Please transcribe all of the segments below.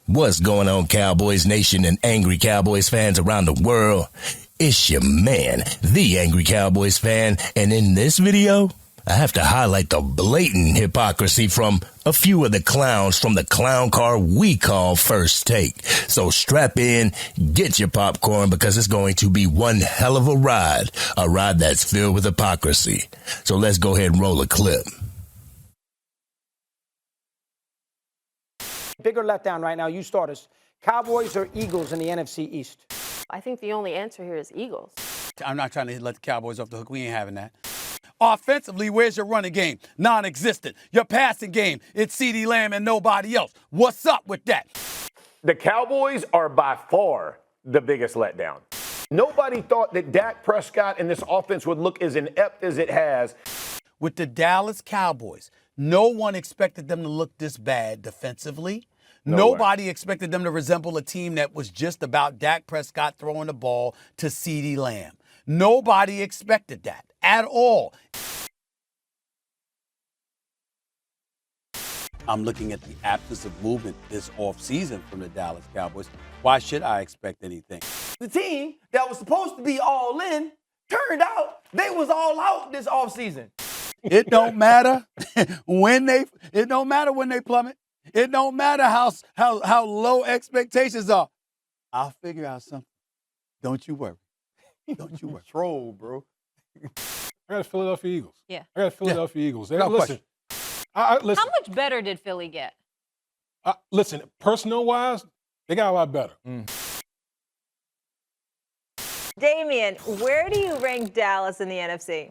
What's going on, Cowboys Nation and Angry Cowboys fans around the world? It's your man, the Angry Cowboys Fan, and in this video, I have to highlight the blatant hypocrisy from a few of the clowns from the clown car we call First Take. So strap in, get your popcorn, because it's going to be one hell of a ride that's filled with hypocrisy. So let's go ahead and roll a clip. Bigger letdown right now, you starters. Cowboys or Eagles in the NFC East? I think the only answer here is Eagles. I'm not trying to let the Cowboys off the hook. We ain't having that. Offensively, where's your running game? Non-existent. Your passing game, it's CeeDee Lamb and nobody else. What's up with that? The Cowboys are by far the biggest letdown. Nobody thought that Dak Prescott and this offense would look as inept as it has. With the Dallas Cowboys, no one expected them to look this bad defensively. Nobody expected them to resemble a team that was just about Dak Prescott throwing the ball to CeeDee Lamb. Nobody expected that at all. I'm looking at the absence of movement this offseason from the Dallas Cowboys. Why should I expect anything? The team that was supposed to be all in turned out they was all out this offseason. It don't matter when they plummet. It don't matter how low expectations are. I'll figure out something. Don't you worry. Don't you worry. Troll, bro. I got the Philadelphia Eagles. Yeah. I got the Philadelphia Eagles. No listen, listen. How much better did Philly get? Listen, personnel-wise, they got a lot better. Damian, where do you rank Dallas in the NFC?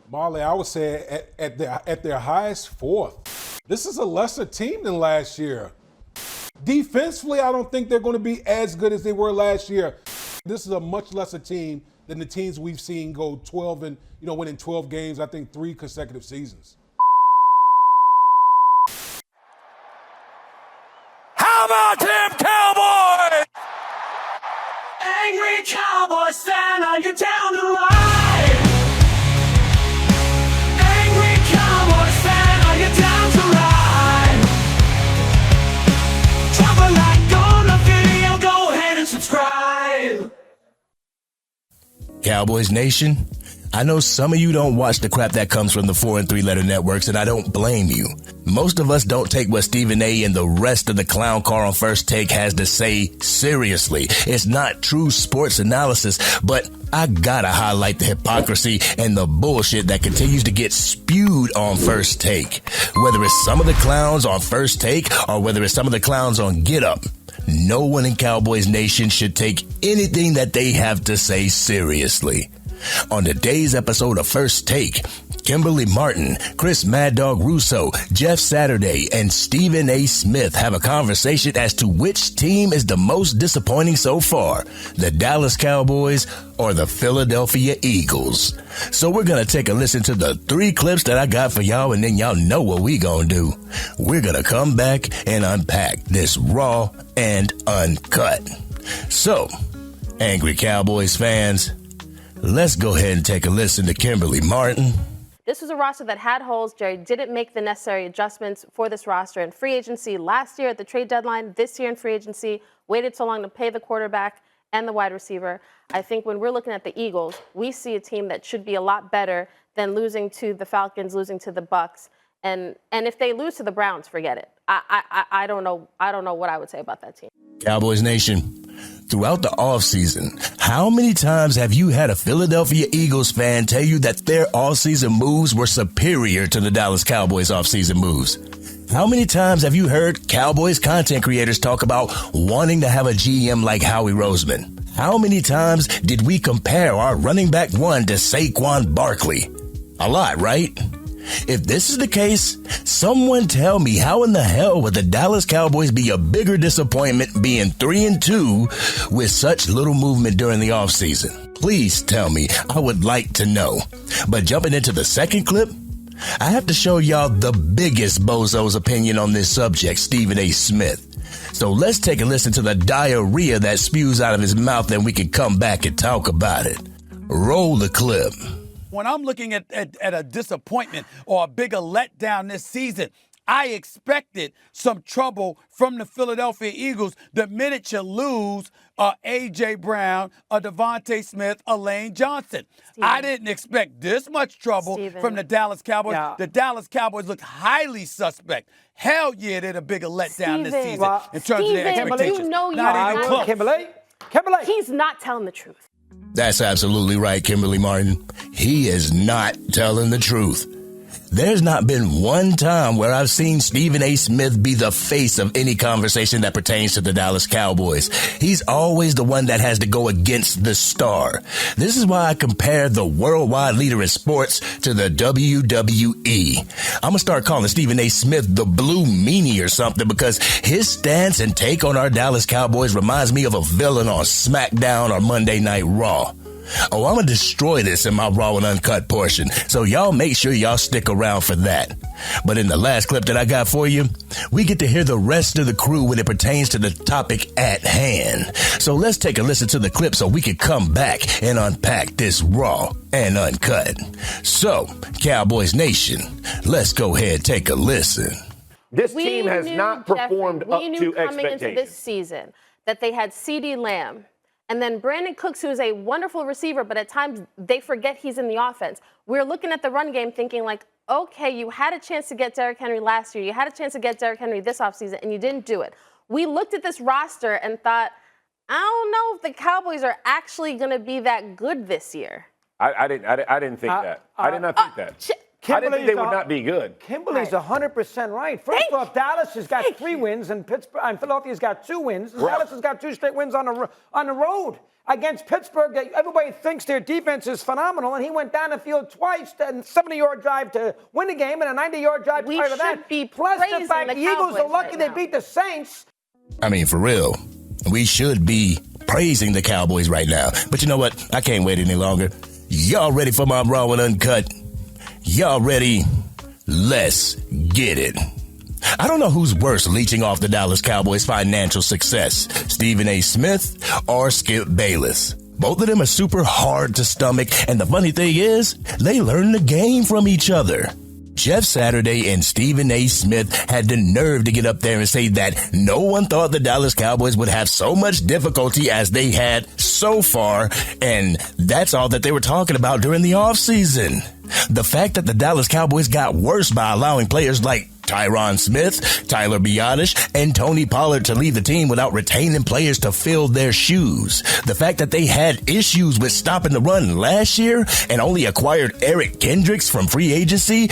Marley, I would say at their highest fourth. This is a lesser team than last year. Defensively, I don't think they're going to be as good as they were last year. This is a much lesser team than the teams we've seen go 12 and, winning 12 games, I think 3 consecutive seasons. How about them Cowboys? Angry Cowboys fan, are you down to ride? Angry Cowboys fan, are you down to ride? Drop a like on the video, go ahead and subscribe. Cowboys Nation, I know some of you don't watch the crap that comes from the 4 and 3 letter networks, and I don't blame you. Most of us don't take what Stephen A. and the rest of the clown car on First Take has to say seriously. It's not true sports analysis, but I gotta highlight the hypocrisy and the bullshit that continues to get spewed on First Take. Whether it's some of the clowns on First Take or whether it's some of the clowns on Get Up, no one in Cowboys Nation should take anything that they have to say seriously. On today's episode of First Take, Kimberly Martin, Chris Mad Dog Russo, Jeff Saturday, and Stephen A. Smith have a conversation as to which team is the most disappointing so far, the Dallas Cowboys or the Philadelphia Eagles. So we're going to take a listen to the 3 clips that I got for y'all, and then y'all know what we going to do. We're going to come back and unpack this raw and uncut. So, Angry Cowboys fans, let's go ahead and take a listen to Kimberly Martin. This was a roster that had holes. Jerry didn't make the necessary adjustments for this roster in free agency last year at the trade deadline, this year in free agency, waited so long to pay the quarterback and the wide receiver. I think when we're looking at the Eagles, we see a team that should be a lot better than losing to the Falcons, losing to the Bucks. And if they lose to the Browns, forget it. I don't know what I would say about that team. Cowboys Nation, throughout the offseason, how many times have you had a Philadelphia Eagles fan tell you that their offseason moves were superior to the Dallas Cowboys offseason moves? How many times have you heard Cowboys content creators talk about wanting to have a GM like Howie Roseman? How many times did we compare our running back one to Saquon Barkley? A lot, right? If this is the case, someone tell me how in the hell would the Dallas Cowboys be a bigger disappointment being 3-2 with such little movement during the offseason? Please tell me. I would like to know. But jumping into the second clip, I have to show y'all the biggest bozo's opinion on this subject, Stephen A. Smith. So let's take a listen to the diarrhea that spews out of his mouth, and we can come back and talk about it. Roll the clip. When I'm looking at a disappointment or a bigger letdown this season, I expected some trouble from the Philadelphia Eagles the minute you lose A.J. Brown, Devontae Smith, Lane Johnson. I didn't expect this much trouble from the Dallas Cowboys. Yeah. The Dallas Cowboys look highly suspect. Hell yeah, they're the bigger letdown this season in terms of their expectations. You know not even close. Kimberly, he's not telling the truth. That's absolutely right, Kimberly Martin. He is not telling the truth. There's not been one time where I've seen Stephen A. Smith be the face of any conversation that pertains to the Dallas Cowboys. He's always the one that has to go against the star. This is why I compare the worldwide leader in sports to the WWE. I'm going to start calling Stephen A. Smith the Blue Meanie or something, because his stance and take on our Dallas Cowboys reminds me of a villain on SmackDown or Monday Night Raw. Oh, I'm going to destroy this in my Raw and Uncut portion, so y'all make sure y'all stick around for that. But in the last clip that I got for you, we get to hear the rest of the crew when it pertains to the topic at hand. So let's take a listen to the clip so we can come back and unpack this Raw and Uncut. So, Cowboys Nation, let's go ahead, take a listen. This team has not performed up to expectations. We knew coming into this season that they had CeeDee Lamb, and then Brandon Cooks, who is a wonderful receiver, but at times they forget he's in the offense. We're looking at the run game thinking like, okay, you had a chance to get Derrick Henry last year. You had a chance to get Derrick Henry this offseason, and you didn't do it. We looked at this roster and thought, I don't know if the Cowboys are actually going to be that good this year. I didn't think that. I did not think that. I didn't think they would not be good. Kimberly's 100% right. First off, Dallas has got 3 wins, and Philadelphia's got 2 wins. Right. Dallas has got 2 straight wins on the road against Pittsburgh. Everybody thinks their defense is phenomenal, and he went down the field twice, and a 70-yard drive to win the game, and a 90-yard drive prior to that. Plus the fact the Eagles are lucky they beat the Saints. I mean, for real, we should be praising the Cowboys right now. But you know what? I can't wait any longer. Y'all ready for my Raw and Uncut? Y'all ready? Let's get it. I don't know who's worse leeching off the Dallas Cowboys' financial success, Stephen A. Smith or Skip Bayless. Both of them are super hard to stomach, and the funny thing is, they learn the game from each other. Jeff Saturday and Stephen A. Smith had the nerve to get up there and say that no one thought the Dallas Cowboys would have so much difficulty as they had so far, and that's all that they were talking about during the offseason. The fact that the Dallas Cowboys got worse by allowing players like Tyron Smith, Tyler Biotish, and Tony Pollard to leave the team without retaining players to fill their shoes. The fact that they had issues with stopping the run last year and only acquired Eric Kendricks from free agency.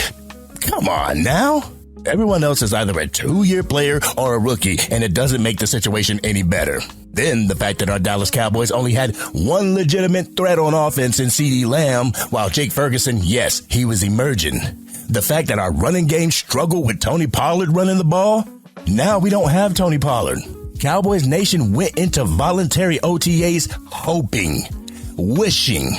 Come on now. Everyone else is either a 2-year player or a rookie, and it doesn't make the situation any better. Then the fact that our Dallas Cowboys only had one legitimate threat on offense in CeeDee Lamb, while Jake Ferguson, yes, he was emerging. The fact that our running game struggled with Tony Pollard running the ball. Now we don't have Tony Pollard. Cowboys Nation went into voluntary OTAs hoping, wishing,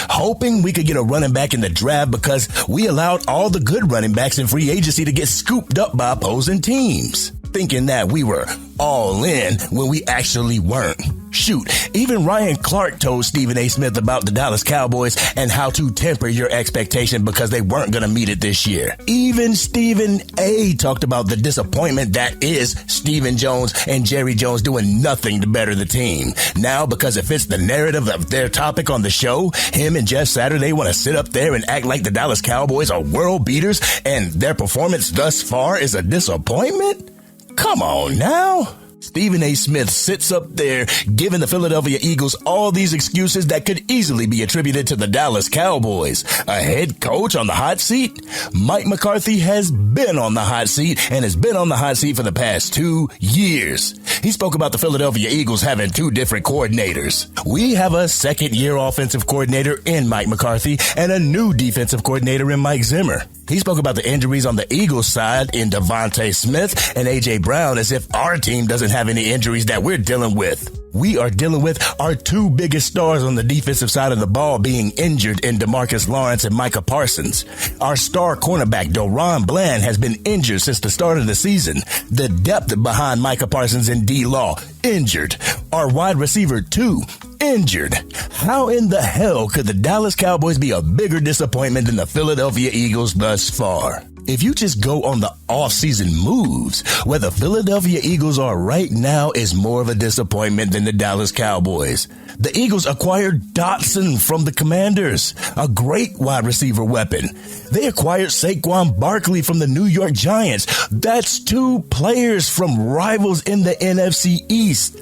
hoping we could get a running back in the draft because we allowed all the good running backs in free agency to get scooped up by opposing teams, thinking that we were all in when we actually weren't. Shoot, even Ryan Clark told Stephen A. Smith about the Dallas Cowboys and how to temper your expectation because they weren't going to meet it this year. Even Stephen A. talked about the disappointment that is Stephen Jones and Jerry Jones doing nothing to better the team. Now, because it fits the narrative of their topic on the show, him and Jeff Saturday want to sit up there and act like the Dallas Cowboys are world beaters and their performance thus far is a disappointment? Come on now. Stephen A. Smith sits up there giving the Philadelphia Eagles all these excuses that could easily be attributed to the Dallas Cowboys. A head coach on the hot seat? Mike McCarthy has been on the hot seat and has been on the hot seat for the past 2 years. He spoke about the Philadelphia Eagles having 2 different coordinators. We have a second-year offensive coordinator in Mike McCarthy and a new defensive coordinator in Mike Zimmer. He spoke about the injuries on the Eagles side in Devontae Smith and A.J. Brown as if our team doesn't have any injuries that we're dealing with. We are dealing with our 2 biggest stars on the defensive side of the ball being injured in DeMarcus Lawrence and Micah Parsons. Our star cornerback, Doron Bland, has been injured since the start of the season. The depth behind Micah Parsons and D-Law, injured. Our wide receiver, 2, injured. How in the hell could the Dallas Cowboys be a bigger disappointment than the Philadelphia Eagles thus far? If you just go on the off-season moves, where the Philadelphia Eagles are right now is more of a disappointment than the Dallas Cowboys. The Eagles acquired Dotson from the Commanders, a great wide receiver weapon. They acquired Saquon Barkley from the New York Giants. That's 2 players from rivals in the NFC East.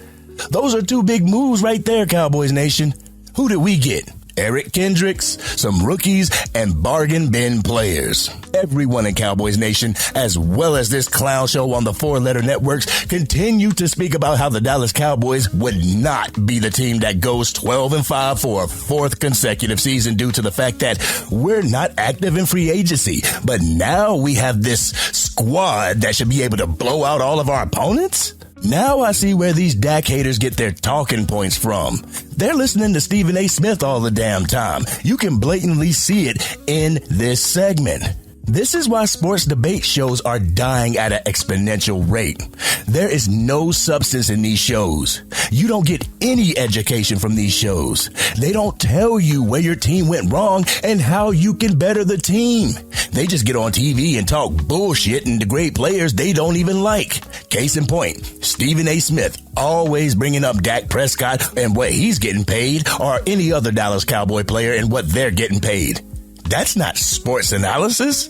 Those are 2 big moves right there, Cowboys Nation. Who did we get? Eric Kendricks, some rookies, and bargain bin players. Everyone in Cowboys Nation, as well as this clown show on the 4-letter networks, continue to speak about how the Dallas Cowboys would not be the team that goes 12-5 for a 4th consecutive season due to the fact that we're not active in free agency. But now we have this squad that should be able to blow out all of our opponents? Now I see where these Dak haters get their talking points from. They're listening to Stephen A. Smith all the damn time. You can blatantly see it in this segment. This is why sports debate shows are dying at an exponential rate. There is no substance in these shows. You don't get any education from these shows. They don't tell you where your team went wrong and how you can better the team. They just get on TV and talk bullshit and degrade players they don't even like. Case in point, Stephen A. Smith always bringing up Dak Prescott and what he's getting paid, or any other Dallas Cowboy player and what they're getting paid. That's not sports analysis.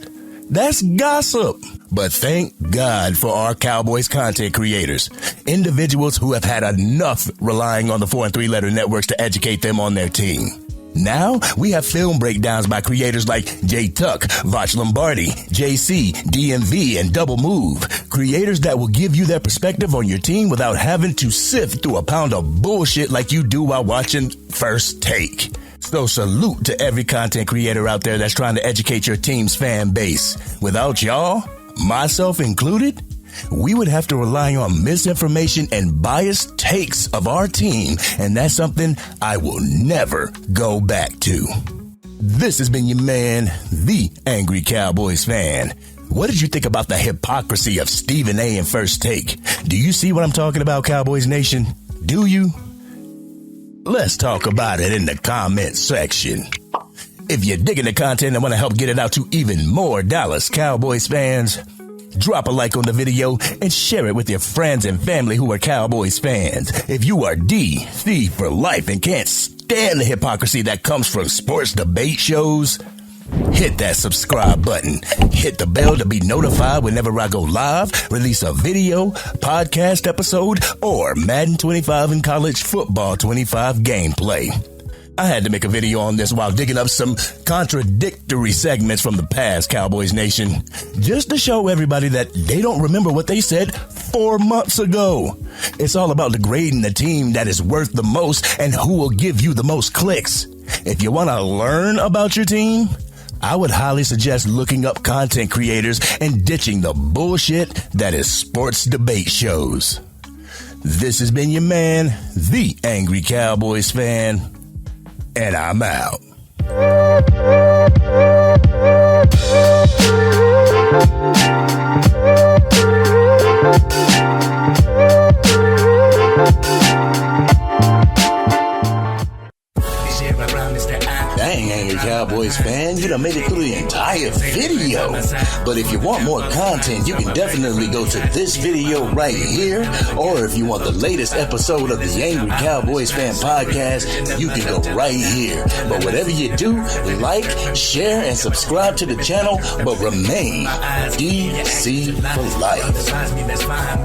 That's gossip. But thank God for our Cowboys content creators, individuals who have had enough relying on the 4 and 3 letter networks to educate them on their team. Now we have film breakdowns by creators like Jay Tuck, Vach Lombardi, JC, DMV, and Double Move. Creators that will give you their perspective on your team without having to sift through a pound of bullshit like you do while watching First Take. So salute to every content creator out there that's trying to educate your team's fan base. Without y'all, myself included, we would have to rely on misinformation and biased takes of our team, and that's something I will never go back to. This has been your man, the Angry Cowboys Fan. What did you think about the hypocrisy of Stephen A. and First Take? Do you see what I'm talking about, Cowboys Nation? Do you? Let's talk about it in the comment section. If you're digging the content and want to help get it out to even more Dallas Cowboys fans, drop a like on the video and share it with your friends and family who are Cowboys fans. If you are D.C. for life and can't stand the hypocrisy that comes from sports debate shows, hit that subscribe button. Hit the bell to be notified whenever I go live, release a video, podcast episode, or Madden 25 and College Football 25 gameplay. I had to make a video on this while digging up some contradictory segments from the past, Cowboys Nation, just to show everybody that they don't remember what they said 4 months ago. It's all about degrading the team that is worth the most and who will give you the most clicks. If you want to learn about your team, I would highly suggest looking up content creators and ditching the bullshit that is sports debate shows. This has been your man, the Angry Cowboys Fan, and I'm out. Dang, Angry Cowboys Fan, you done made it through the entire video. But if you want more content, you can definitely go to this video right here. Or if you want the latest episode of the Angry Cowboys Fan podcast, you can go right here. But whatever you do, like, share, and subscribe to the channel, but remain DC for life.